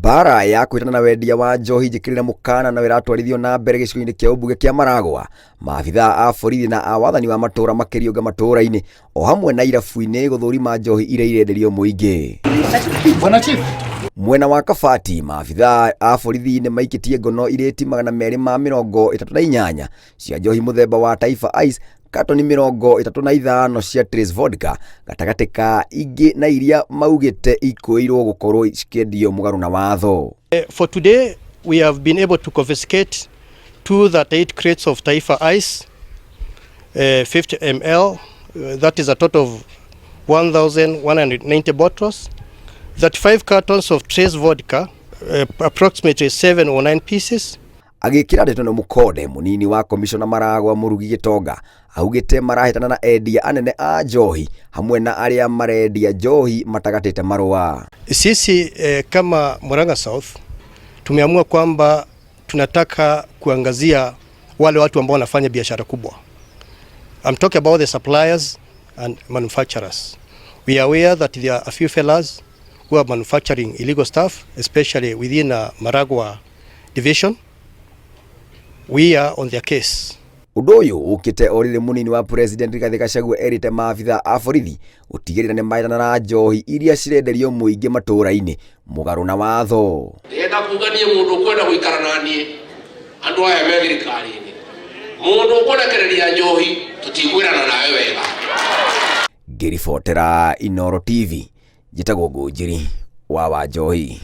Mbara ya kwĩtana na wendia wa njohi njĩkĩrĩre mũkana na wĩratwarithio na mbere gĩcigo-inĩ kĩa ũmbunge kĩa Maragua. Maabitha a borithi na a wathani wa matũra makĩriũnga matũra-inĩ o hamwe na irabu-inĩ gũthũrima njohi irĩa irenderio mũingĩ. Mwena wa Kabati, maabitha a borithi nĩ maikĩtie ngono irĩti 238 cia njohi mũthemba wa Taifa Ice, katoni 35 cia Trace Vodka, gatagatĩ ka ingĩ na irĩa maugĩte ikuĩirwo gũkorwo cikĩendio mũgaro na watho. For today, we have been able to confiscate 238 crates of Taifa Ice, 50 ml, that is a total of 1,190 bottles, 35 cartons of Trace Vodka, approximately 7 or 9 pieces. Agĩkĩra ndeto nĩ mũkonde mũnini wa komishona Maragua Mũrugi Gĩtonga augĩte marahĩtana na endia anene a njohi hamwe na arĩa marendia njohi matagatĩte marũa. Sisi kama Murang'a South tumeamua kwamba tunataka kuangazia wale watu ambao wanafanya biashara kubwa. I'm talking about the suppliers and manufacturers. We are aware that there are a few fellas who are manufacturing illegal stuff, especially within Maragua division. We are on their case. Ũndũ ũyũ ũkĩte orĩrĩ mũnini wa president Rigathĩ Gachagua erĩte maabitha a borithi gũtigĩrĩra nĩ mahĩtana na njohi iria cirenderio mũingĩ matũra-inĩ mũgaro na watho. Ndĩrenda kuuga niĩ mũndũ ũkwenda gũikara na niĩ andũ aya me thirikari-inĩ, mũndũ ũkũrekereria njohi tũtigwĩrana nawe wega. Ngĩribotera Inooro TV, njĩtagwo Ngũnjiri wa Njohi.